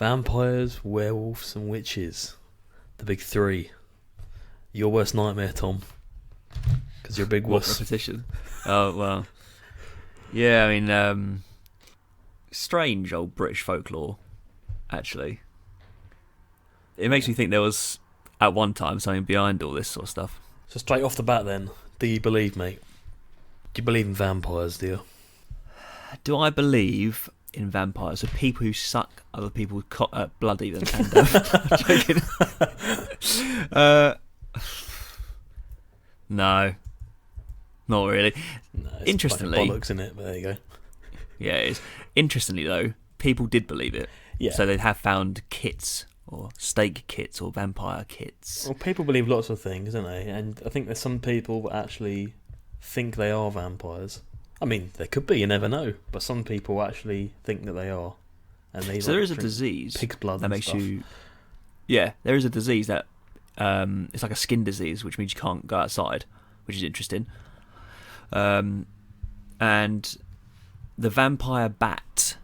Vampires, werewolves, and witches. The big three. Your worst nightmare, Tom. Because you're a big wuss. Repetition. Oh, well. Yeah, I mean, strange old British folklore, actually. It makes me think there was, at one time, something behind all this sort of stuff. So straight off the bat then, do you believe, mate? Do you believe in vampires, do you? Do I believe in vampires? So people who suck other people's blood even? And, I'm joking. No. Not really. No, it's Interestingly, bollocks, isn't it? But there you go. Yeah, it is. Interestingly, though, people did believe it. Yeah. So they have found kits, or stake kits, or vampire kits. Well, people believe lots of things, don't they? And I think there's some people that actually think they are vampires. I mean, they could be, you never know. But some people actually think that they are. And they So there is a disease pig's blood that and makes stuff. you... Yeah, there is a disease that... it's like a skin disease, which means you can't go outside, which is interesting. And the vampire bat,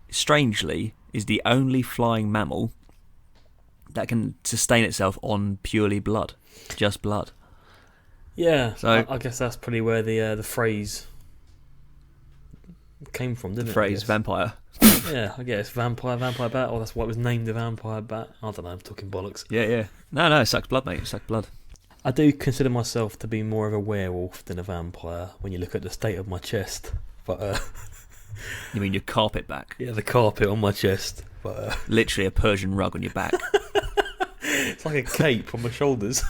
strangely, is the only flying mammal that can sustain itself on purely blood, just blood. Yeah, So I guess that's probably where the phrase came from, didn't the it? phrase vampire. Yeah, I guess vampire bat, or that's why it was named the vampire bat. I don't know, I'm talking bollocks. Yeah. No, it sucks blood, mate. It sucks blood. I do consider myself to be more of a werewolf than a vampire when you look at the state of my chest. But You mean your carpet back? yeah, the carpet on my chest. But Literally a Persian rug on your back. it's like a cape on my shoulders.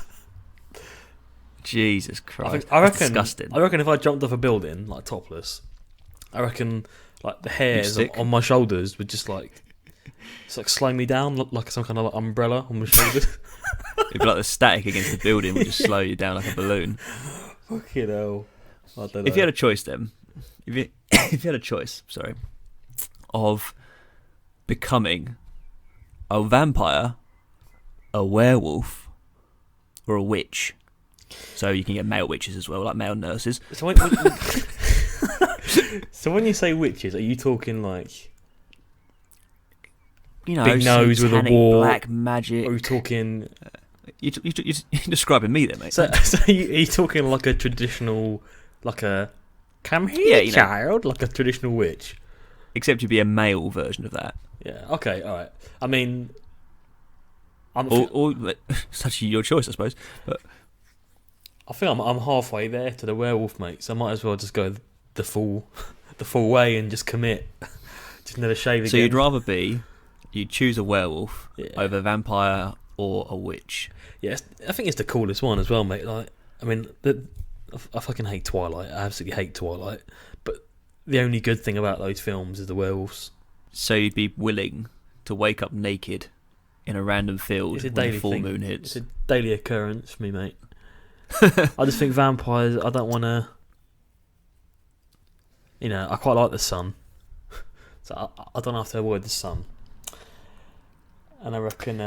Jesus Christ. I That's reckon. disgusting. I reckon if I jumped off a building like topless, I reckon like the hairs stick? on my shoulders would just like slow me down, like some kind of like umbrella on my shoulders. It'd be like the static against the building would just slow you down like a balloon. Fucking hell. I don't know. If you had a choice then, if you had a choice, of becoming a vampire, a werewolf, or a witch, so you can get male witches as well, like male nurses. So when you say witches, are you talking like You know, big nose with a satanic wall, black magic. or are you talking? You're describing me then, mate. So are you talking like a traditional, like a come here, Yeah, you know. child, like a traditional witch? Except you'd be a male version of that. Yeah. Okay. All right. I mean, Or it's actually your choice, I suppose. But I think I'm halfway there to the werewolf, mate. So I might as well just go the full way and just commit. Just never shave again. so you'd choose a werewolf over a vampire or a witch. Yes, I think it's the coolest one as well, mate. Like, I mean, I fucking hate Twilight. I absolutely hate Twilight. But the only good thing about those films is the werewolves. So you'd be willing to wake up naked in a random field It's a when daily the full thing. moon hits. It's a daily occurrence for me, mate. I just think vampires, I don't want to... You know, I quite like the sun. So I don't have to avoid the sun. And I reckon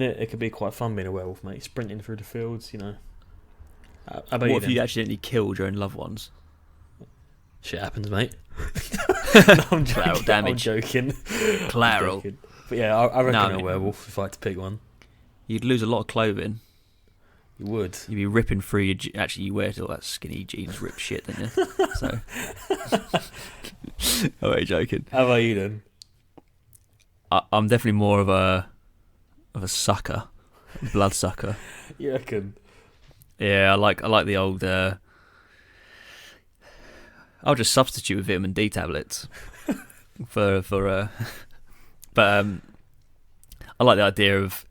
it could be quite fun being a werewolf, mate. Sprinting through the fields, you know. How about What if you then? accidentally killed your own loved ones? Shit happens, mate. No, I'm joking. Collateral damage. I'm joking. Collateral. I'm joking. But yeah, I reckon No, I a mean- werewolf if I had to pick one. You'd lose a lot of clothing. You would. You'd be ripping through your... Actually, you wear all that skinny jeans, ripped shit, don't you? So... I'm only joking. How about you then? I'm definitely more of a sucker, blood sucker. You reckon? Yeah, I like the old. I'll just substitute with vitamin D tablets for. But I like the idea of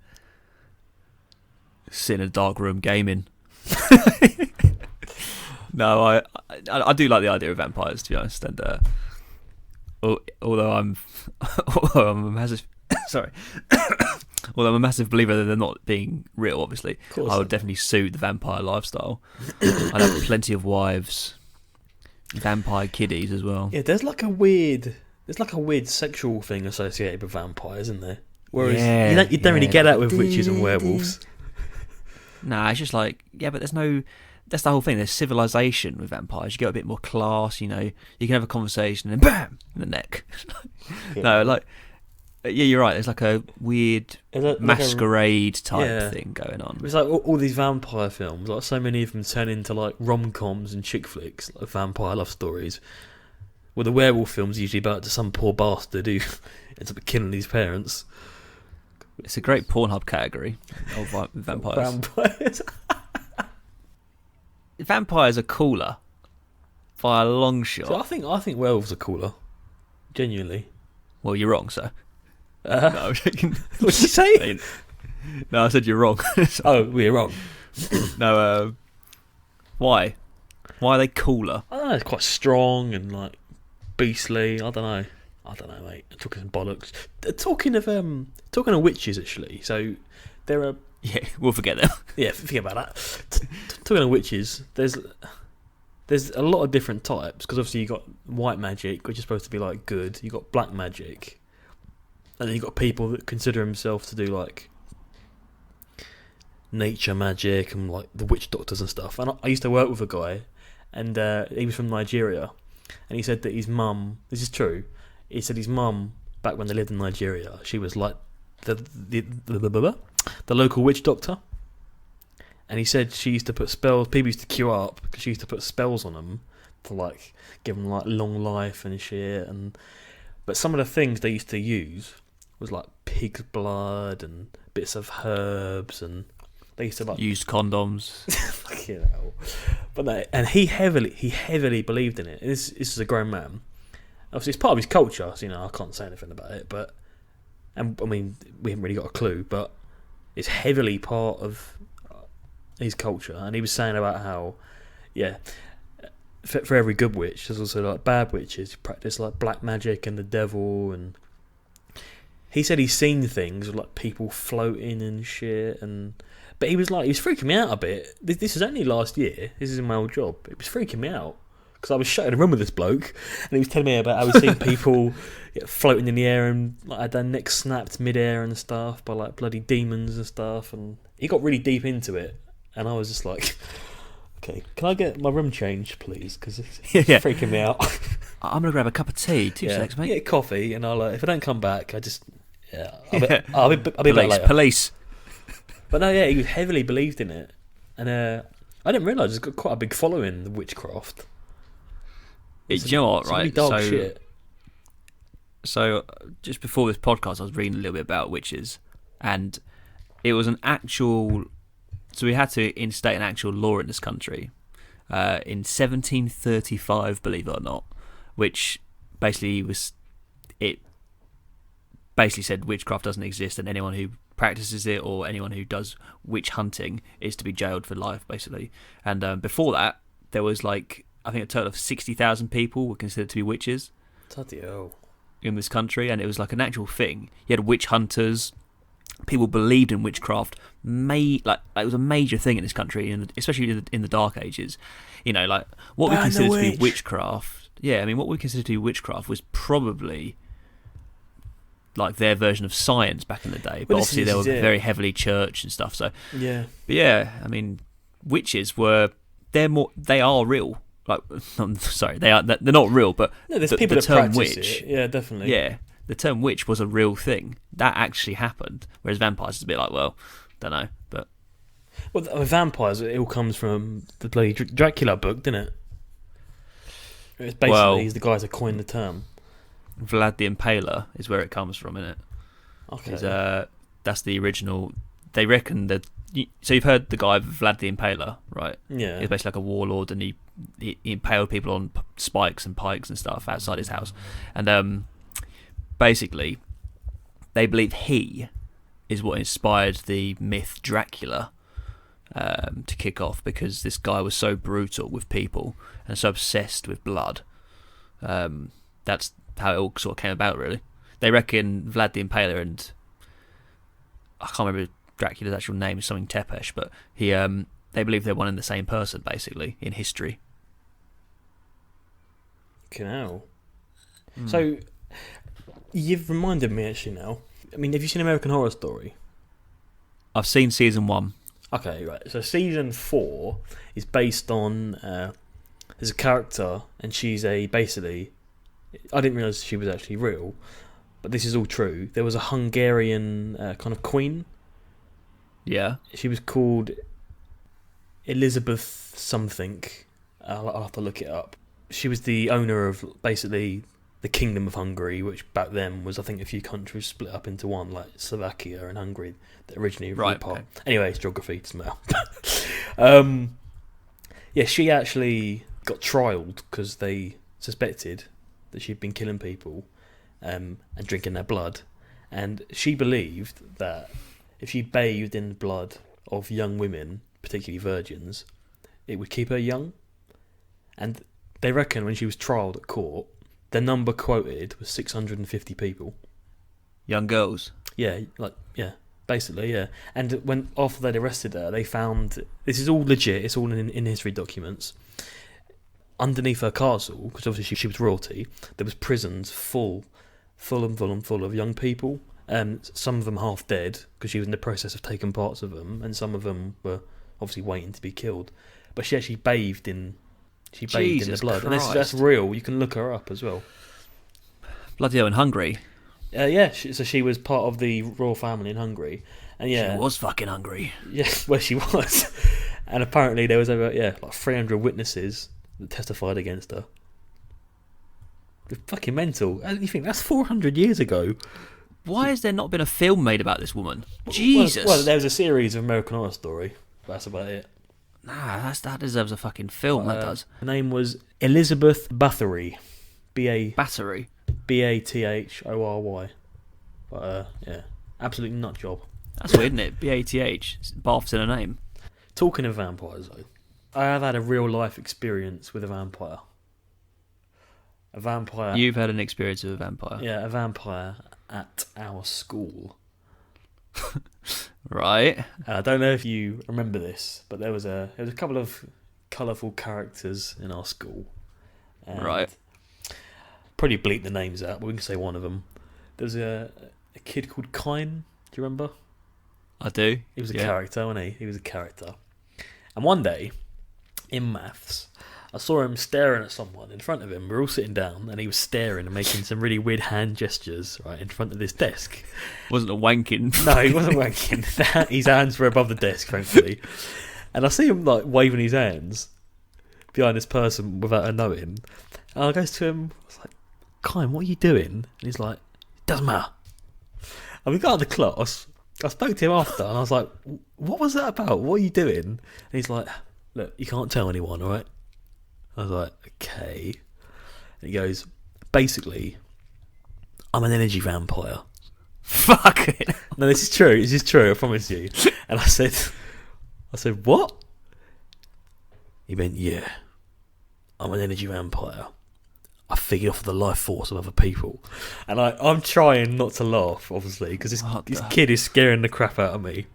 sitting in a dark room gaming. No, I do like the idea of vampires, to be honest, and although I'm a massive although I'm a massive believer that they're not being real, obviously, I would definitely suit the vampire lifestyle. I'd have plenty of wives, vampire kiddies as well. Yeah, there's like a weird sexual thing associated with vampires, isn't there? Whereas you don't really get that with witches and werewolves. Nah, it's just like, yeah, but there's no... That's the whole thing. There's civilization with vampires. You get a bit more class, you know. You can have a conversation and BAM! In the neck. No, like... Yeah, you're right. There's like a weird masquerade type thing going on. It's like all these vampire films, like so many of them turn into like rom-coms and chick flicks, like vampire love stories. Well, the werewolf film's usually about some poor bastard who ends up killing his parents. It's a great Pornhub category of vampires. Vampires are cooler by a long shot. So I think werewolves are cooler. Genuinely. Well, you're wrong, sir. No, I'm joking. What did you say? No, I said you're wrong. Oh, we're wrong. No, why? Why are they cooler? I don't know, it's quite strong and like beastly. I don't know, mate. I'm talking some bollocks. Talking of witches, actually. So there are. Yeah, we'll forget them. Yeah, forget about that. Talking of witches, there's a lot of different types, because obviously you got white magic, which is supposed to be like good. You got black magic, and then you got people that consider themselves to do like nature magic and like the witch doctors and stuff. And I used to work with a guy, and he was from Nigeria, and he said that his mum. This is true. He said his mum, back when they lived in Nigeria, she was like the local witch doctor. And he said she used to put spells. People used to queue up because she used to put spells on them to like give them like long life and shit. But some of the things they used to use was like pig's blood and bits of herbs, and they used to like used condoms. Fucking hell. But no, and he heavily believed in it. This is a grown man. Obviously, it's part of his culture, so I can't say anything about it. And I mean, we haven't really got a clue, but it's heavily part of his culture. And he was saying about how, for every good witch, there's also like bad witches who practice like black magic and the devil. And he said he's seen things like people floating and shit. But he was freaking me out a bit. This was only last year. This is in my old job. It was freaking me out because I was shut in a room with this bloke, and he was telling me about how he's seen people floating in the air and like had their necks snapped mid-air and stuff by like bloody demons and stuff. And he got really deep into it. And I was just like, okay, can I get my room changed, please? Because it's freaking me out. I'm going to grab a cup of tea. 2 seconds, mate. Get coffee, and I'll if I don't come back, I'll be back later. Police. But no, he heavily believed in it. And I didn't realise it's got quite a big following, the witchcraft. Do you know what, right? Really dark shit. So, just before this podcast, I was reading a little bit about witches. And it was an actual... So we had to instate an actual law in this country in 1735, believe it or not, which basically said witchcraft doesn't exist, and anyone who practices it or anyone who does witch hunting is to be jailed for life, basically. And before that, there was like, I think a total of 60,000 people were considered to be witches. Bloody hell. In this country, and it was like an actual thing. You had witch hunters. People believed in witchcraft. It was a major thing in this country, especially in the Dark Ages. Like what we consider to be witchcraft. Yeah, I mean, what we consider to be witchcraft was probably like their version of science back in the day. But obviously, they were very heavily church and stuff. So yeah, but yeah. I mean, witches they are real. Like, I'm sorry, they're not real, but no, there's people the that term practice witch, it. Yeah, definitely. Yeah. The term witch was a real thing. That actually happened. Whereas vampires is a bit like, well, don't know. But vampires, it all comes from the bloody Dracula book, didn't it? It's basically, he's the guy that coined the term. Vlad the Impaler is where it comes from, isn't it? Okay. That's the original. They reckon that... So you've heard the guy Vlad the Impaler, right? Yeah. He's basically like a warlord, and he impaled people on spikes and pikes and stuff outside his house. And... basically, they believe he is what inspired the myth Dracula to kick off, because this guy was so brutal with people and so obsessed with blood. That's how it all sort of came about, really. They reckon Vlad the Impaler and... I can't remember Dracula's actual name, something Tepesh, but they believe they're one and the same person, basically, in history. Hell. So... You've reminded me actually now. I mean, have you seen American Horror Story? I've seen season 1. Okay, right. So season 4 is based on there's a character, and she's basically. I didn't realise she was actually real, but this is all true. There was a Hungarian kind of queen. Yeah. She was called Elizabeth something. I'll have to look it up. She was the owner of basically the Kingdom of Hungary, which back then was, I think, a few countries split up into one, like Slovakia and Hungary, that originally were Right, apart. okay. Anyway, it's geography, doesn't matter. Yeah, she actually got trialled because they suspected that she'd been killing people and drinking their blood. And she believed that if she bathed in the blood of young women, particularly virgins, it would keep her young. And they reckon when she was trialled at court, the number quoted was 650 people. Young girls. Yeah, basically, yeah. And when after they'd arrested her, they found, this is all legit, it's all in history documents, underneath her castle, because obviously she was royalty, there was prisons full of young people. Some of them half dead because she was in the process of taking parts of them, and some of them were obviously waiting to be killed. But she actually bathed in the blood, Christ. and that's real. You can look her up as well. Bloody hell, in Hungary. Yeah, so she was part of the royal family in Hungary, and yeah, She was fucking hungry. yeah, where she was, and apparently there was over like 300 witnesses that testified against her. It's fucking mental. And you think that's 400 years ago? Why has there not been a film made about this woman? Jesus. Well, there was a series of American Horror Story. That's about it. Nah, that deserves a fucking film, that does. Her name was Elizabeth Bathory. Battery. Bathory. Yeah, absolute nut job. That's weird, isn't it? B-A-T-H. Bath's in a name. Talking of vampires, though, I have had a real life experience with a vampire. A vampire. You've had an experience with a vampire. Yeah, a vampire at our school. Right. I don't know if you remember this, but there was a couple of colourful characters in our school. And right. Probably bleep the names out, but we can say one of them. There was a kid called Kine. Do you remember? I do. He was a character, wasn't he? He was a character. And one day, in maths, I saw him staring at someone in front of him. We were all sitting down, and he was staring and making some really weird hand gestures right in front of this desk. Wasn't a wanking. No, he wasn't wanking. His hands were above the desk, thankfully. And I see him like waving his hands behind this person without her knowing. And I goes to him, I was like, Kine, what are you doing? And he's like, it doesn't matter. And we got out of the class. I spoke to him after, and I was like, what was that about? What are you doing? And he's like, look, you can't tell anyone, all right? I was like, okay. And he goes, basically, I'm an energy vampire. Fuck it. No, this is true. This is true, I promise you. And I said, what? He went, yeah, I'm an energy vampire. I feed off the life force of other people. And I'm trying not to laugh, obviously, because this kid is scaring the crap out of me.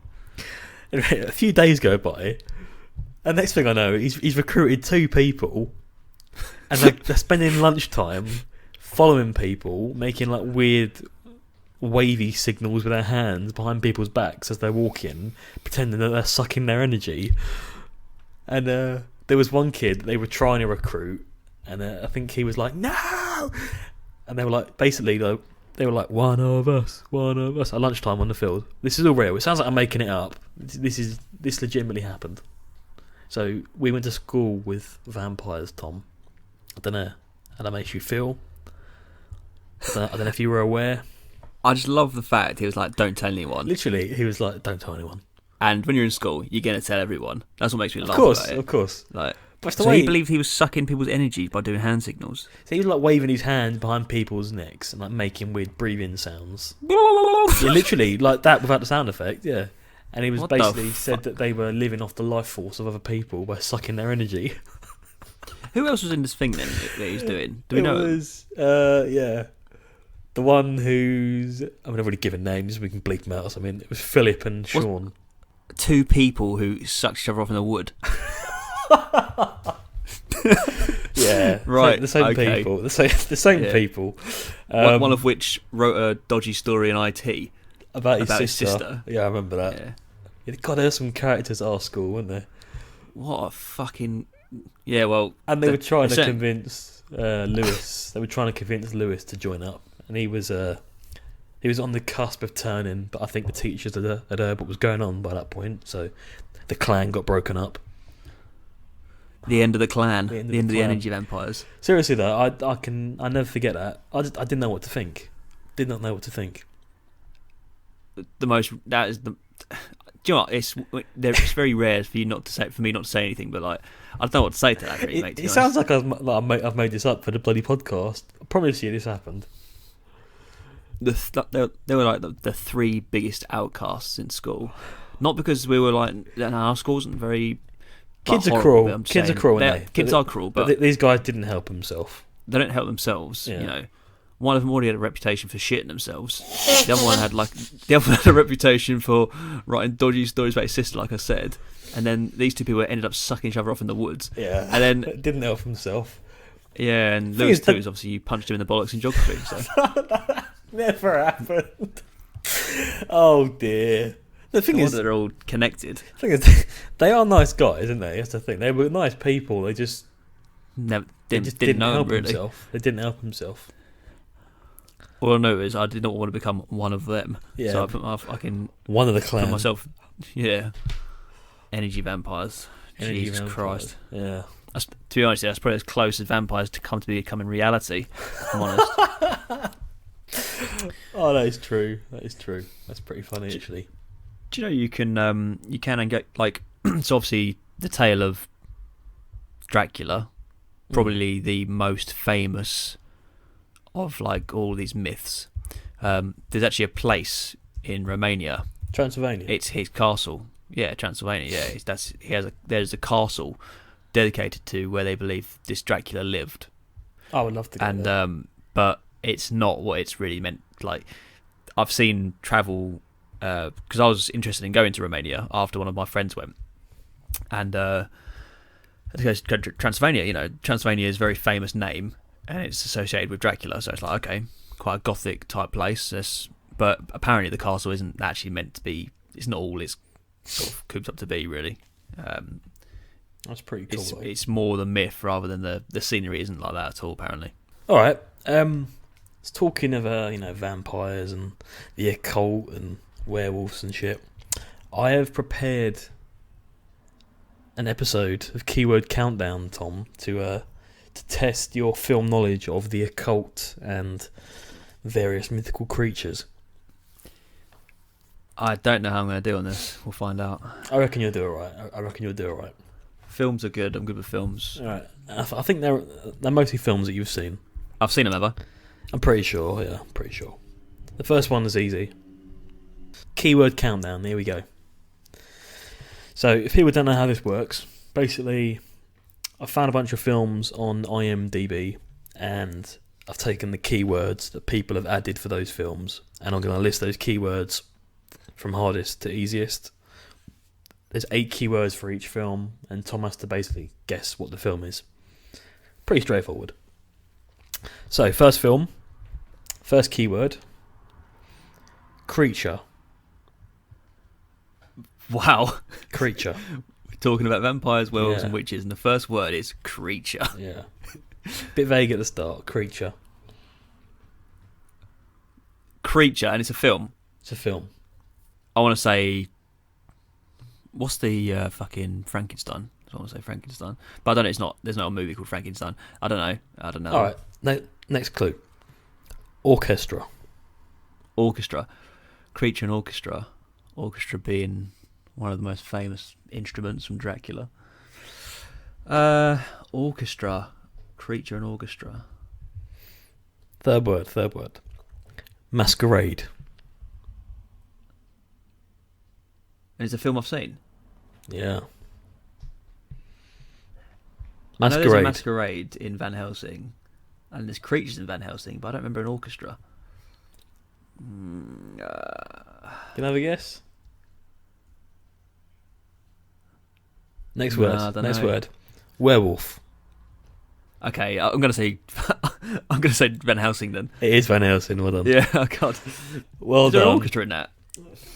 Anyway, a few days go by, and next thing I know, he's recruited 2 people, and they're spending lunchtime following people, making like weird wavy signals with their hands behind people's backs as they're walking, pretending that they're sucking their energy. And there was one kid that they were trying to recruit, and I think he was like, no! And they were like, basically, they were like, one of us at lunchtime on the field. This is all real. It sounds like I'm making it up. This legitimately happened. So we went to school with vampires, Tom. I don't know how that makes you feel. I don't know if you were aware. I just love the fact he was like, don't tell anyone. Literally, he was like, don't tell anyone. And when you're in school, you're going to tell everyone. That's what makes me laugh about it. Of course. Like, But the so way he believed he was sucking people's energy by doing hand signals. So he was like waving his hand behind people's necks and like making weird breathing sounds. Yeah, literally, like that without the sound effect, yeah. And he was basically said that they were living off the life force of other people by sucking their energy. Who else was in this thing then that he was doing? Do we know? It was, yeah. The one who's... I mean, I've already given names, we can bleep them out or something. It was Philip and Sean. 2 people who sucked each other off in the wood. Yeah, right. The same people. The same people. One of which wrote a dodgy story in IT about his sister. Yeah, I remember that. Yeah. God, there were some characters at our school, weren't there? What a fucking... Yeah, well... And they were trying to convince Lewis. They were trying to convince Lewis to join up, and he was He was on the cusp of turning, but I think the teachers had heard what was going on by that point, so the clan got broken up. The end of the clan. The end of the clan. energy vampires. Seriously though, I never forget that. I didn't know what to think. Did not know what to think. That is the. Do you know what? It's very rare for me not to say anything, but like I don't know what to say to that. Really, mate. It sounds like I've made this up for the bloody podcast. I promise you, this happened. They were like the three biggest outcasts in school, not because we were like our school wasn't very. Kids are cruel. Kids are cruel. Kids are cruel, but these guys didn't help themselves. They don't help themselves. Yeah. You know, one of them already had a reputation for shitting themselves. The other one had a reputation for writing dodgy stories about his sister, like I said. And then these two people ended up sucking each other off in the woods. Yeah, and then didn't help himself. Yeah, and Lewis too is obviously you punched him in the bollocks in geography. So. That never happened. Oh dear. The thing is, they're all connected. The thing is, they are nice guys, isn't they? That's the thing. They were nice people. They just didn't know help really. They didn't help himself. All I know is I did not want to become one of them. Yeah. So I put my fucking one of the clan. Put myself. Yeah. Energy vampires. Jesus Christ. Yeah. To be honest, that's probably as close as vampires to come to becoming reality. If I'm honest. Oh, that is true. That is true. That's pretty funny, actually. Do you know you can get like so obviously the tale of Dracula, probably the most famous of like all these myths. There's actually a place in Romania, Transylvania. It's his castle. Yeah, Transylvania. Yeah, there's a castle dedicated to where they believe this Dracula lived. I would love to go there. But it's not what it's really meant. Like I've seen travel. Because I was interested in going to Romania after one of my friends went, and I had to go to Transylvania. You know, Transylvania is a very famous name, and it's associated with Dracula. So it's like, okay, quite a gothic type place. But apparently the castle isn't actually meant to be. It's not all it's sort of cooped up to be, really. That's pretty cool. It's more the myth rather than the scenery isn't like that at all. Apparently. All right. It's talking of vampires and the occult and werewolves and shit. I have prepared an episode of Keyword Countdown, Tom, to test your film knowledge of the occult and various mythical creatures. I don't know how I'm going to do on this. We'll find out. I reckon you'll do alright. I reckon you'll do alright. Films are good. I'm good with films. Alright. I think they're mostly films that you've seen. I've seen them, have I? I'm pretty sure, yeah. I'm pretty sure. The first one is easy. Keyword Countdown, here we go. So, if people don't know how this works, basically, I've found a bunch of films on IMDb, and I've taken the keywords that people have added for those films, and I'm going to list those keywords from hardest to easiest. There's 8 keywords for each film, and Tom has to basically guess what the film is. Pretty straightforward. So, first keyword, creature. Wow. Creature. We're talking about vampires, werewolves and witches, and the first word is creature. Yeah. Bit vague at the start. Creature. Creature, and it's a film. It's a film. I want to say... What's the fucking Frankenstein? I want to say Frankenstein. But I don't know, it's not. There's not a movie called Frankenstein. I don't know. Alright, next clue. Orchestra. Orchestra. Creature and orchestra. Orchestra being one of the most famous instruments from Dracula. Orchestra. Creature and orchestra. Third word. Masquerade. And it's a film I've seen. Yeah. I know there's a masquerade in Van Helsing, and there's creatures in Van Helsing, but I don't remember an orchestra. Can I have a guess? Next word. Werewolf. Okay, I'm gonna say Van Helsing then. It is Van Helsing. Well done. Yeah, oh God. Well is done. there an orchestra in that?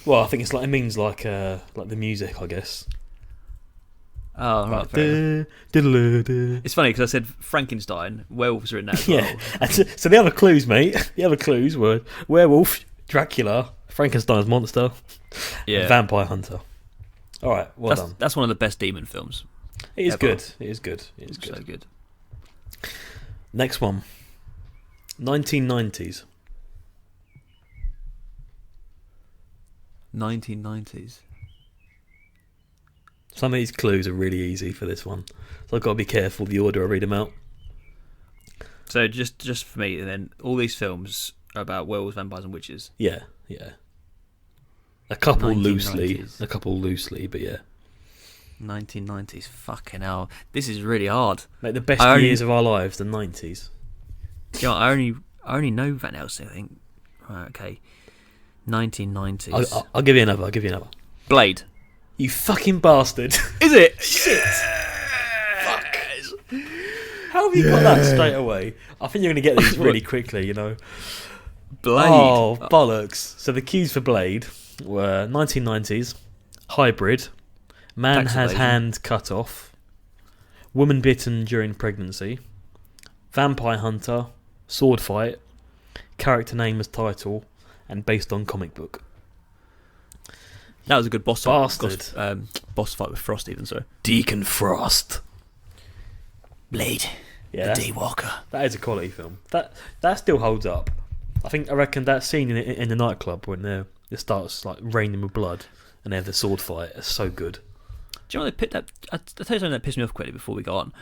Well, I think it means like the music, I guess. Oh, right. It's funny because I said Frankenstein, werewolves are in that as well. Yeah. So the other clues, mate, were werewolf, Dracula, Frankenstein's monster, and Vampire Hunter. All right, well done. That's one of the best demon films. It is ever. good. It is good. It is good. So good. Next one. 1990s. 1990s. Some of these clues are really easy for this one, so I've got to be careful the order I read them out. So just for me, then all these films are about werewolves, vampires, and witches. Yeah. A couple 1990s. loosely, but yeah. 1990s. Fucking hell, this is really hard. Like the best years of our lives, the 90s. You know, I only know Van Helsing, I think. Right, okay. 1990s. I'll give you another. Blade. You fucking bastard! Is it? Shit! Fuck! How have you got that straight away? I think you're going to get these really quickly. You know. Blade. Oh bollocks! So the cues for Blade were 1990s, hybrid, man Tax has evasion. hand cut off, woman bitten during pregnancy, vampire hunter, sword fight, character name as title, and based on comic book. That was a good boss Bastard. boss fight with Frost, even so. Deacon Frost. Blade. Yeah, The Daywalker. that is a quality film. That still holds up. I reckon that scene in the nightclub when it starts like raining with blood and they have the sword fight is so good. Do you know what they picked that? I'll tell you something that pissed me off quickly before we go on.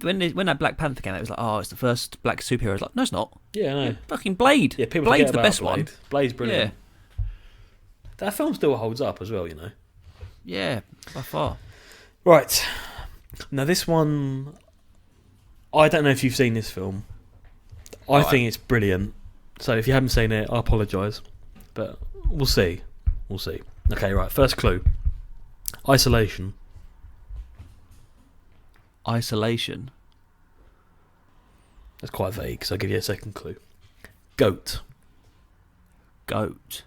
When that Black Panther came out, it was like, oh, it's the first black superhero. I was like, no, it's not. Yeah, I know. Yeah, fucking Blade. Yeah, people Blade's forget the about best Blade. one. Blade's brilliant. Yeah. That film still holds up as well, you know. Yeah, by far. Right. Now this one, I don't know if you've seen this film. I think it's brilliant. So if you haven't seen it, I apologise. But we'll see. Okay, right. First clue. Isolation. Isolation. That's quite vague, so I'll give you a second clue. Goat. Goat.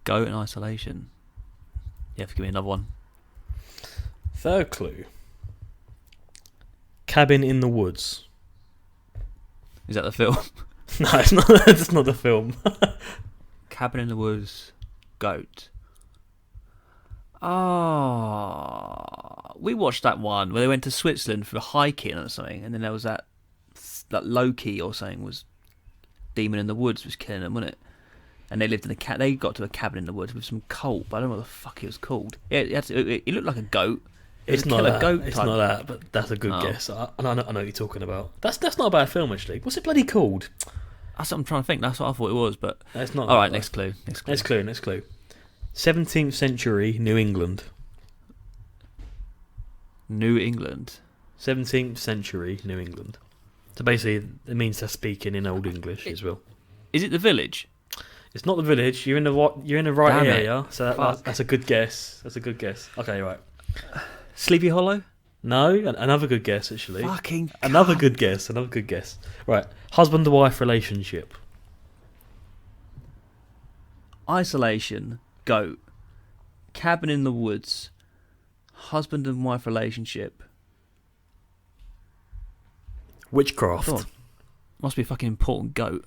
Goat and isolation. You have to give me another one. Third clue. Cabin in the Woods. Is that the film? No, it's not. That's not the film. Cabin in the Woods. Goat. Ah, we watched that one where they went to Switzerland for hiking or something, and then there was that Loki or something was demon in the woods was killing them, wasn't it? And they lived in they got to a cabin in the woods with some cult, but I don't know what the fuck it was called. It looked like a goat. It's not that. Goat It's type. not that, but that's a good guess. I know what you're talking about. That's not a bad film actually. What's it bloody called? That's what I'm trying to think. That's what I thought it was, but It's not. all right. that. Next clue. Next clue. 17th century New England. New England. 17th century New England. So basically, it means they're speaking in Old English as well. Is it the village? It's not the village. You're in the right Damn it. area. So that's a good guess. Okay, right. Sleepy Hollow. No, another good guess actually. Fucking Another good guess. Right, husband to wife relationship. Isolation. Goat. Cabin in the woods. Husband and wife relationship. Witchcraft. God. Must be a fucking important goat.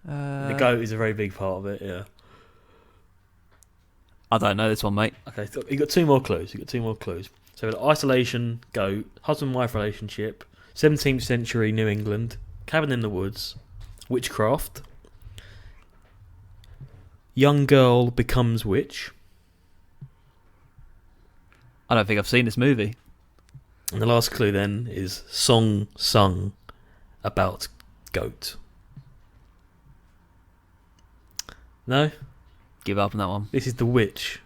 The goat is a very big part of it. Yeah. I don't know this one, mate. Okay, so you got two more clues. So isolation, goat, husband-wife relationship, 17th century New England, cabin in the woods, witchcraft, young girl becomes witch, I don't think I've seen this movie. and the last clue then is song sung about goat. No? Give up on that one. This is The Witch.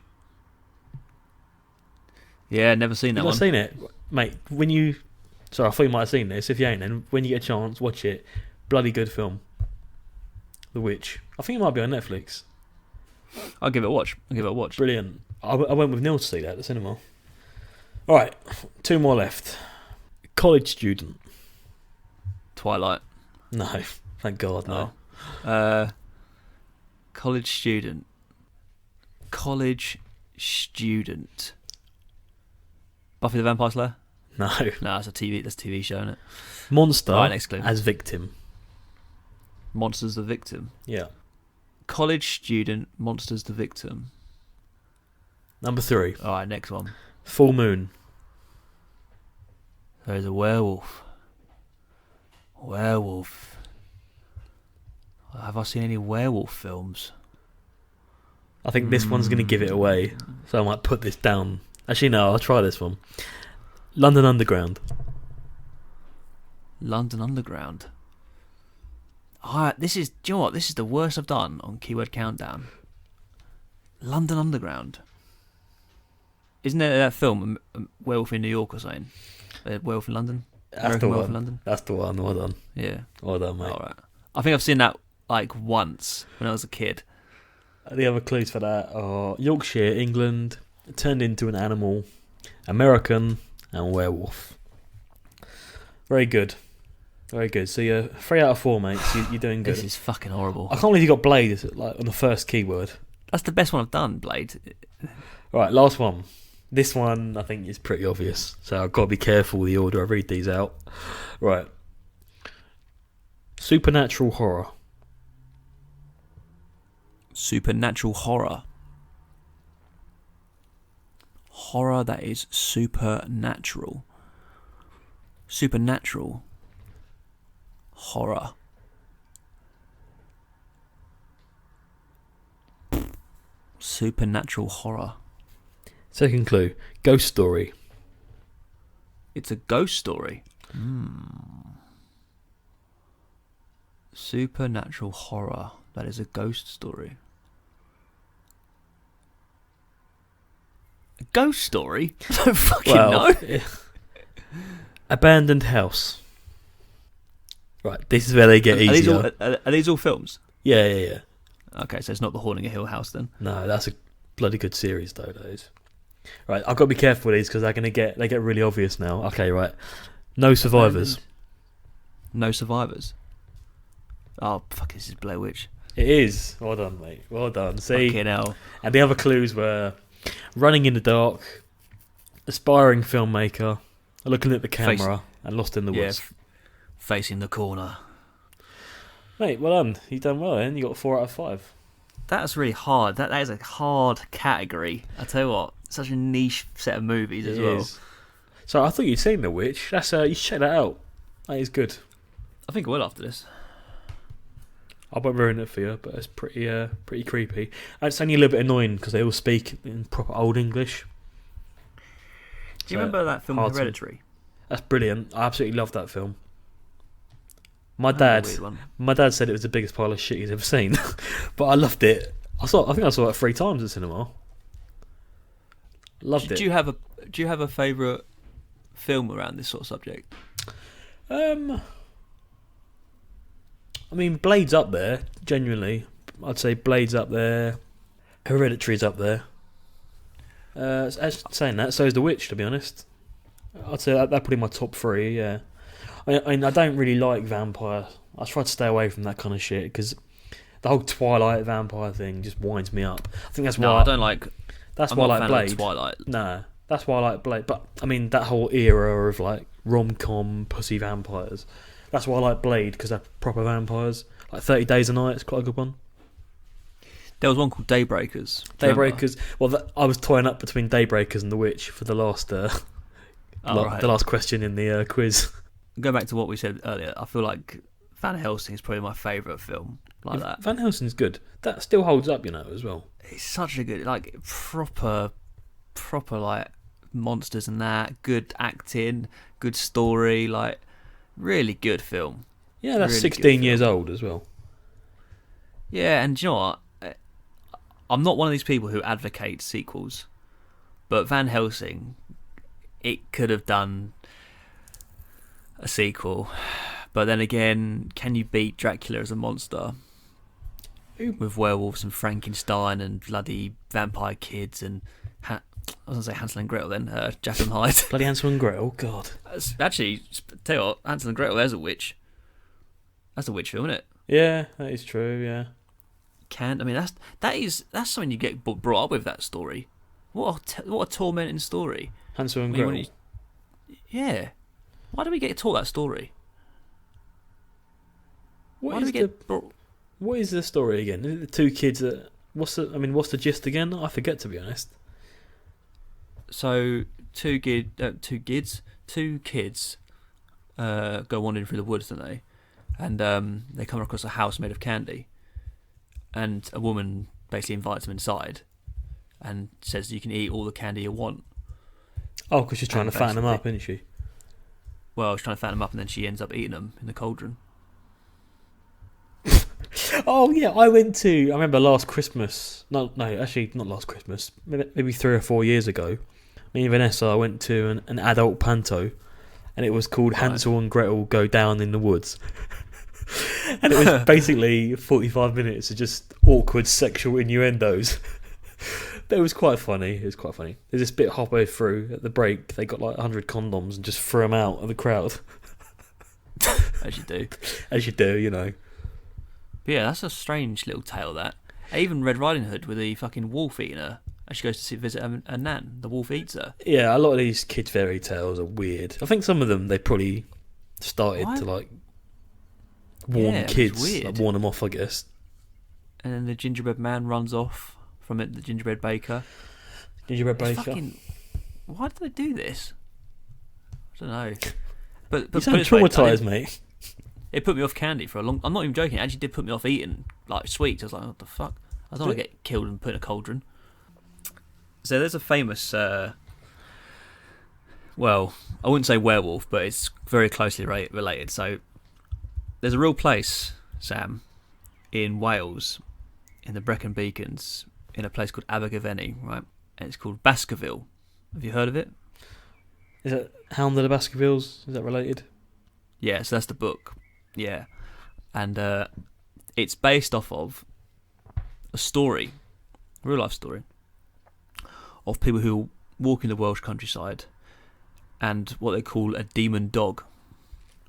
Yeah, never seen that You've one. not seen it? Mate, sorry, I thought you might have seen this. If you ain't, then when you get a chance, watch it. Bloody good film. The Witch. I think it might be on Netflix. I'll give it a watch. Brilliant. I went with Neil to see that at the cinema. Alright, two more left. College student. Twilight. No, thank God, no. College student. Buffy the Vampire Slayer? No. No, that's a TV show, isn't it? Monster Right, next clue. as victim. Monsters the victim. Yeah. College student, monsters the victim. Number 3. All right, next one. Full moon. There's a werewolf. Werewolf. Have I seen any werewolf films? I think this one's going to give it away, so I might put this down. Actually, no, I'll try this one. London Underground. London Underground. This is, do you know what? This is the worst I've done on Keyword Countdown. London Underground. Isn't there that film, Werewolf in New York or something? Werewolf in London? That's the Werewolf in one. London? That's the one. Well done. Yeah. Well done, mate. All right. I think I've seen that like once when I was a kid. The other clues for that are Yorkshire, England, turned into an animal, American, and werewolf. Very good. Very good. So you're 3 out of 4, mate. So you're doing good. This is fucking horrible. I can't believe you got Blade like on the first keyword. That's the best one I've done, Blade. Right, last one. This one I think is pretty obvious, so I've got to be careful with the order I read these out. Right. Supernatural horror. Supernatural horror. Horror that is supernatural. Supernatural horror. Supernatural horror. Second clue. Ghost story. It's a ghost story. Supernatural horror that is a ghost story. A ghost story? I don't fucking know. Abandoned house. Right, this is where they get easier. Are these all films? Yeah. Okay, so it's not the Haunting a Hill House then. No, that's a bloody good series though. That is. Right, I've got to be careful with these because they get really obvious now. Okay, right. No survivors. No survivors. Oh fuck! This is Blair Witch. It is. Well done, mate. Well done. See. Fucking hell. And the other clues were running in the dark, aspiring filmmaker, looking at the camera, and lost in the woods. Facing the corner. Mate, well done. You've done well, then. You got 4 out of 5. That's really hard. That is a hard category. I tell you what, such a niche set of movies as well. Is. So I thought you'd seen The Witch. That's you should check that out. That is good. I think I will after this. I won't ruin it for you, but it's pretty creepy. And it's only a little bit annoying because they all speak in proper old English. Do you remember that film Hereditary? That's brilliant. I absolutely love that film. My dad said it was the biggest pile of shit he's ever seen, but I loved it. I think I saw it 3 times at cinema. Loved it. Do you have a favourite film around this sort of subject? I mean, Blade's up there. Genuinely, I'd say Blade's up there. Hereditary's up there. As saying that, so is The Witch. To be honest, I'd say that probably my top 3. Yeah. I don't really like vampire. I try to stay away from that kind of shit because the whole Twilight vampire thing just winds me up. I think that's why I don't like. That's I'm why not I like a fan Blade. of Twilight. No, that's why I like Blade. But I mean that whole era of like rom-com pussy vampires. That's why I like Blade because they're proper vampires. Like 30 Days a Night is quite a good one. There was one called Daybreakers. Daybreakers. Well, I was toying up between Daybreakers and The Witch for the last the last question in the quiz. Going back to what we said earlier, I feel like Van Helsing is probably my favourite film like that. Van Helsing's good. That still holds up, as well. It's such a good, like, proper like monsters and that. Good acting, good story, like really good film. Yeah, that's really 16 years old as well. Yeah, and do you know what? I'm not one of these people who advocate sequels, but Van Helsing, it could have done a sequel, but then again, can you beat Dracula as a monster with werewolves and Frankenstein and bloody vampire kids and I was gonna say Hansel and Gretel then, Jack and Hyde. Bloody Hansel and Gretel, God. Actually, tell you what, Hansel and Gretel, there's a witch. That's a witch film, isn't it? Yeah, that is true. Yeah. That's something you get brought up with, that story. What a tormenting story. Hansel and Gretel. Yeah. Why do we get taught that story? What is what is the story again? Is it the two kids that? What's the gist again? I forget, to be honest. So two kids go wandering through the woods, don't they? And they come across a house made of candy, and a woman basically invites them inside, and says you can eat all the candy you want. Oh, because she's trying to fatten them up, isn't she? Well, she's trying to fatten them up, and then she ends up eating them in the cauldron. Oh yeah, I remember last Christmas. No, actually not last Christmas. Maybe 3 or 4 years ago. Me and Vanessa, I went to an adult panto, and it was called Hansel and Gretel Go Down in the Woods. And it was basically 45 minutes of just awkward sexual innuendos. But it was quite funny. There's this bit halfway through at the break. They got like 100 condoms and just threw them out of the crowd. As you do. As you do, you know. But yeah, that's a strange little tale, that. Even Red Riding Hood with the fucking wolf eating her as she goes to visit her nan. The wolf eats her. Yeah, a lot of these kid fairy tales are weird. I think some of them, they probably started to like warn kids, like warn them off, I guess. And then the gingerbread man runs off from it, the gingerbread baker. Why do they do this? I don't know. But you sound traumatised, mate. It put me off candy for a long... I'm not even joking. It actually did put me off eating like sweets. I was like, what the fuck? I don't want to get killed and put in a cauldron. So there's a famous... well, I wouldn't say werewolf, but it's very closely related. So there's a real place, Sam, in Wales, in the Brecon Beacons, in a place called Abergavenny, right? And it's called Baskerville. Have you heard of it? Is it Hound of the Baskervilles? Is that related? Yeah, so that's the book. Yeah. And it's based off of a story, a real life story, of people who walk in the Welsh countryside and what they call a demon dog,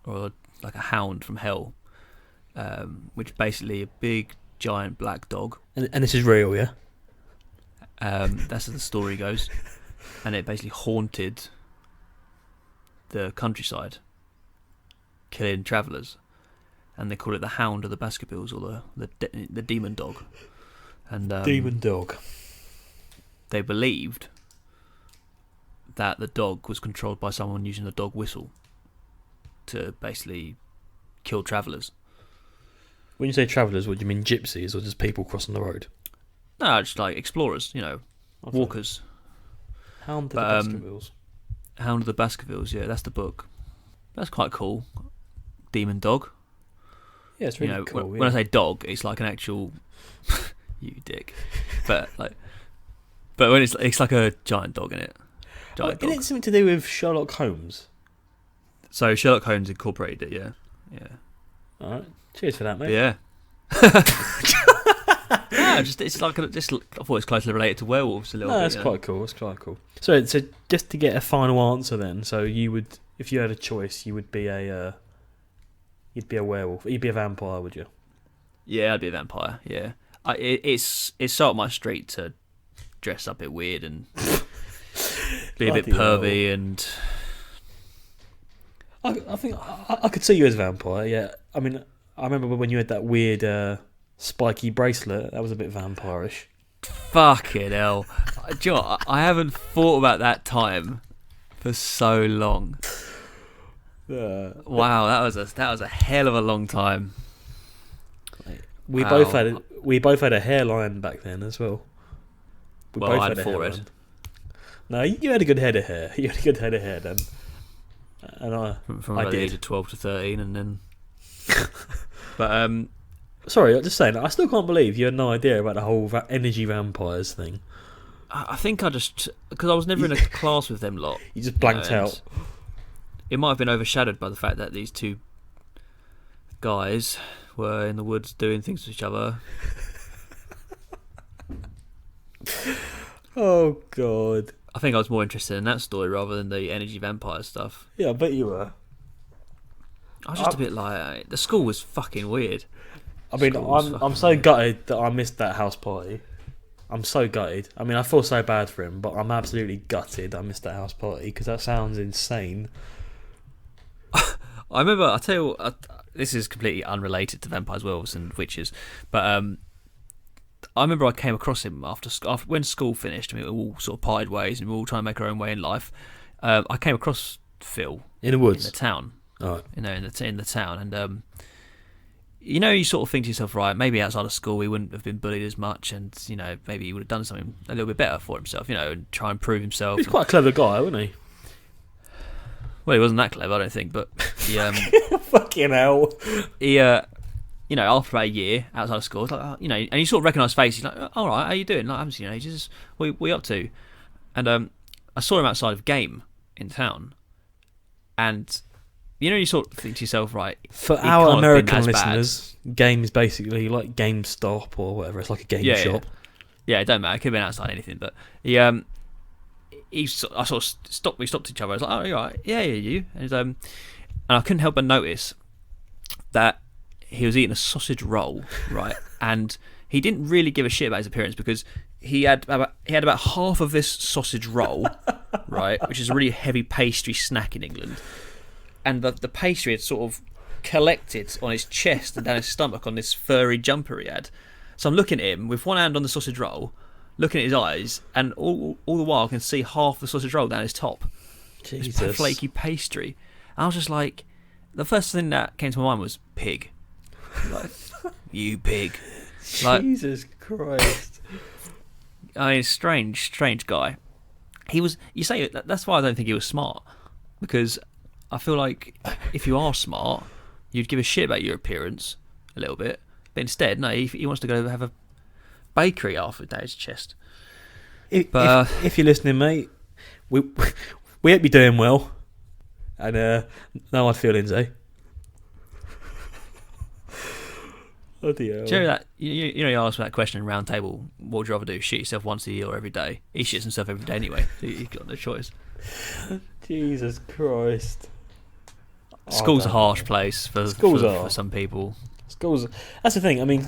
or like a hound from hell, which is basically a big, giant black dog. And this is real, yeah? That's how the story goes. And it basically haunted the countryside, killing travellers. And they call it the Hound of the Baskervilles, or the demon dog. And demon dog. They believed that the dog was controlled by someone using a dog whistle to basically kill travellers. When you say travellers, what do you mean, gypsies or just people crossing the road? No, just like explorers, walkers. Hound of the Baskervilles. Hound of the Baskervilles, yeah, that's the book. That's quite cool. Demon dog. Yeah, it's really cool. When I say dog, it's like an actual you dick. But when it's like a giant dog in it. Giant dog. Isn't it something to do with Sherlock Holmes? So Sherlock Holmes incorporated it, yeah. Yeah. Alright. Cheers for that, mate. But yeah. No, it's like I thought it's closely related to werewolves a little bit. That's quite cool. It's quite cool. So just to get a final answer then, so you would, if you had a choice, you would be you'd be a werewolf. You'd be a vampire, would you? Yeah, I'd be a vampire. Yeah, it's so up my street to dress up a bit weird and be a bit pervy and. I think I could see you as a vampire. Yeah, I mean, I remember when you had that weird spiky bracelet. That was a bit vampirish. Fucking hell! Do you know what? I haven't thought about that time for so long. Wow, that was a hell of a long time. We both had a hairline back then as well. I had a forehead. No, you had a good head of hair. You had a good head of hair then. And from the age of 12 to 13, and then. But sorry, I'm just saying. I still can't believe you had no idea about the whole energy vampires thing. I think I just because I was never in a class with them lot. You just blanked out. It might have been overshadowed by the fact that these two guys were in the woods doing things to each other. Oh God. I think I was more interested in that story rather than the energy vampire stuff. Yeah, I bet you were. I was just a bit like the school was fucking weird. I mean, I'm so gutted that I missed that house party. I'm so gutted. I mean, I feel so bad for him, but I'm absolutely gutted I missed that house party because that sounds insane. I remember. I tell you what, this is completely unrelated to vampires, werewolves, and witches, but I remember I came across him after when school finished. I mean, we all sort of parted ways, and we were all trying to make our own way in life. I came across Phil in the woods, in the town. All right. In the town, and you sort of think to yourself, right, maybe outside of school he wouldn't have been bullied as much, and maybe he would have done something a little bit better for himself, and try and prove himself. He's quite a clever guy, wasn't he? Well, he wasn't that clever, I don't think, but he, fucking hell. He, after about a year outside of school, it's like, and you sort of recognise faces. Like, all right, how you doing? Like, I haven't seen you in ages. What are you up to? And I saw him outside of Game in town, and you sort of think to yourself, right? For our American listeners, Game is basically like GameStop or whatever. It's like a game shop. Yeah, it don't matter. It could have been outside anything, but I sort of stopped. We stopped each other. I was like, "Oh, you're right. Yeah, you." And I couldn't help but notice that he was eating a sausage roll, right? And he didn't really give a shit about his appearance because he had about half of this sausage roll, right, which is a really heavy pastry snack in England, and the pastry had sort of collected on his chest and down his stomach on this furry jumper he had. So I'm looking at him with one hand on the sausage roll, looking at his eyes, and all the while I can see half the sausage roll down his top. Jesus. This flaky pastry. And I was just like, the first thing that came to my mind was pig. Like, you pig. Like, Jesus Christ. I mean, strange guy. He was. You say that's why I don't think he was smart, because I feel like if you are smart, you'd give a shit about your appearance a little bit. But instead, no, he wants to go have a bakery half a day his chest. If you're listening, mate, we hope you're doing well. And no hard feelings, eh? Oh dear. Do you know that you asked that question in round table? What would you rather do? Shit yourself once a year or every day? He shits himself every day anyway. So you've got no choice. Jesus Christ. School's a harsh place for some people. Schools. That's the thing. I mean,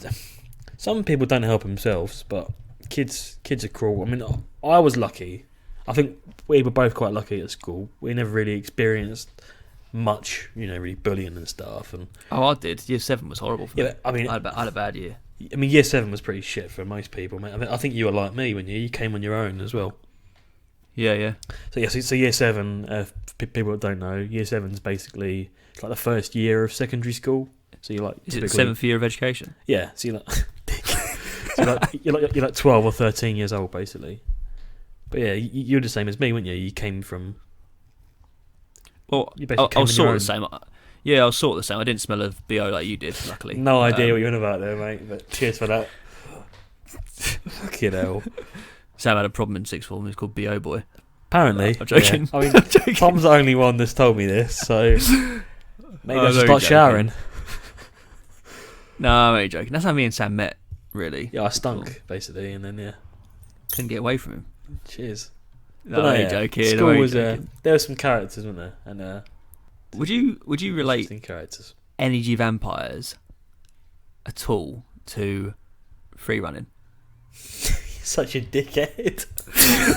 some people don't help themselves, but kids are cruel. I mean, I was lucky. I think we were both quite lucky at school. We never really experienced much, really bullying and stuff. And I did. Year 7 was horrible for me. I mean, I had a bad year. I mean, year 7 was pretty shit for most people, mate. I think you were like me when you came on your own as well. Yeah. So year 7, people that don't know, year 7's basically it's like the first year of secondary school. So you're like, is it the 7th year of education? Yeah. So you're like, you're like 12 or 13 years old, basically. But yeah, you're the same as me, weren't you? You came from. Well, I was sort of the same. Yeah, I was sort of the same. I didn't smell of BO like you did, luckily. No idea what you're on about there, mate. But cheers for that. Fucking hell. Sam had a problem in sixth form. He was called BO boy. Apparently. I'm joking. Yeah. I mean, Tom's the only one that's told me this, so maybe I should start showering. No, I'm only joking. That's how me and Sam met, really. Yeah, I stunk, basically, and then, couldn't get away from him. Cheers. No, I'm joking. School was, there were some characters, weren't there? And would you relate characters. energy vampires at all to free running? Such a dickhead.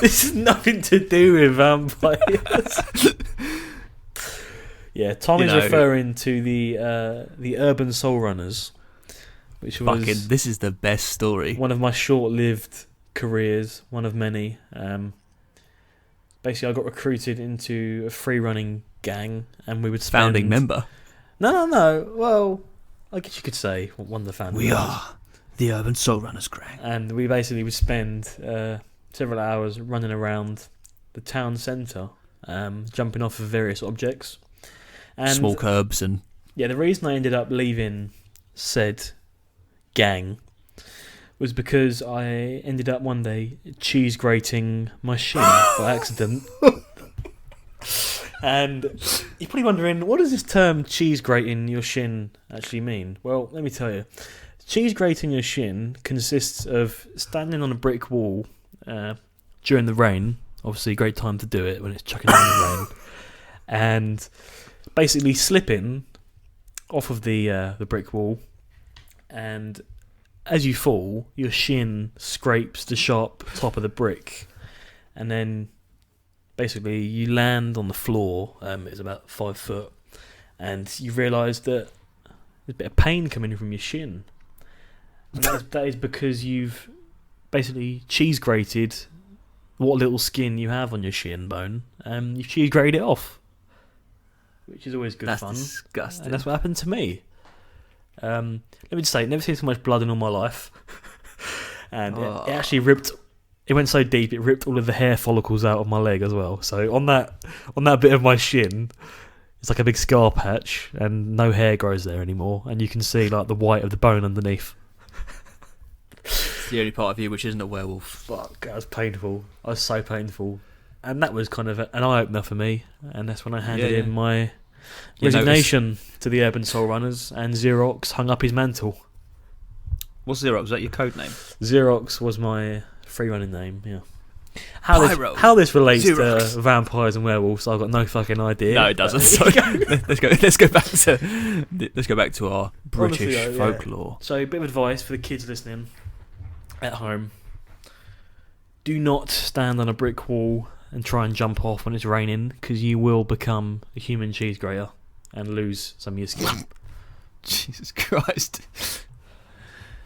This has nothing to do with vampires. Yeah, Tom is referring to the Urban Soul Runners, which was this is the best story. One of my short-lived careers, one of many. Basically, I got recruited into a free running gang, and we would spend... Founding member? No. Well, I guess you could say one of the founding members. We are the Urban Soul Runners gang. And we basically would spend several hours running around the town centre, jumping off of various objects. And small curbs and... Yeah, the reason I ended up leaving said gang was because I ended up one day cheese grating my shin by accident. And you're probably wondering, what does this term cheese grating your shin actually mean? Well, let me tell you. Cheese grating your shin consists of standing on a brick wall during the rain. Obviously, a great time to do it when it's chucking down the rain. And basically slipping off of the brick wall, and as you fall, your shin scrapes the sharp top of the brick, and then basically you land on the floor. It's about 5 foot, and you realise that there's a bit of pain coming from your shin. And that is because you've basically cheese grated what little skin you have on your shin bone. You've cheese grated it off, which is always good fun. That's disgusting. And that's what happened to me. Let me just say, never seen so much blood in all my life. And it actually ripped. It went so deep, it ripped all of the hair follicles out of my leg as well. So on that bit of my shin, it's like a big scar patch, and no hair grows there anymore. And you can see like the white of the bone underneath. It's the only part of you which isn't a werewolf. Fuck, that was painful. I was so painful, and that was kind of an eye opener for me. And that's when I handed in my resignation to the Urban Soul Runners, and Xerox hung up his mantle. What's Xerox? Was that your code name? Xerox was my free running name. Yeah. How this relates Xerox to vampires and werewolves, I've got no fucking idea. No, it doesn't. Sorry. Let's go back to our British folklore. So, a bit of advice for the kids listening at home: do not stand on a brick wall and try and jump off when it's raining, because you will become a human cheese grater and lose some of your skin. Jesus Christ!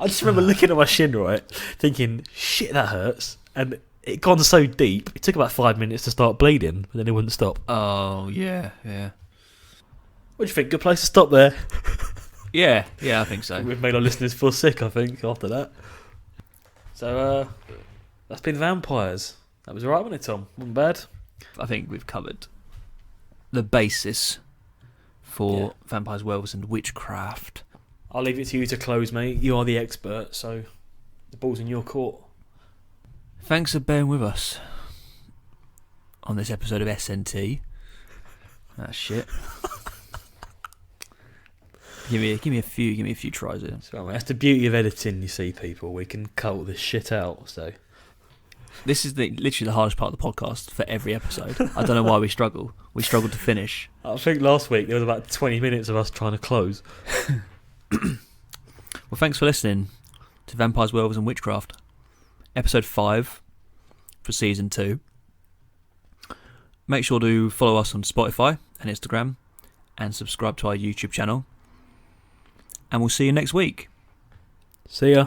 I just remember looking at my shin, right, thinking, "Shit, that hurts," and it gone so deep. It took about 5 minutes to start bleeding, but then it wouldn't stop. Oh yeah. What do you think? Good place to stop there. Yeah, I think so. We've made our listeners feel sick, I think, after that. So, that's been vampires. That was alright, wasn't it, Tom? Wasn't bad. I think we've covered the basis for vampires, werewolves, and witchcraft. I'll leave it to you to close, mate. You are the expert, so the ball's in your court. Thanks for bearing with us on this episode of SNT. Ah, shit. Give me a few tries here. So, that's the beauty of editing, you see, people. We can cut this shit out, so... This is literally the hardest part of the podcast for every episode. I don't know why we struggle. We struggle to finish. I think last week there was about 20 minutes of us trying to close. Well, thanks for listening to Vampires, Werewolves and Witchcraft. Episode 5 for Season 2. Make sure to follow us on Spotify and Instagram, and subscribe to our YouTube channel. And we'll see you next week. See ya.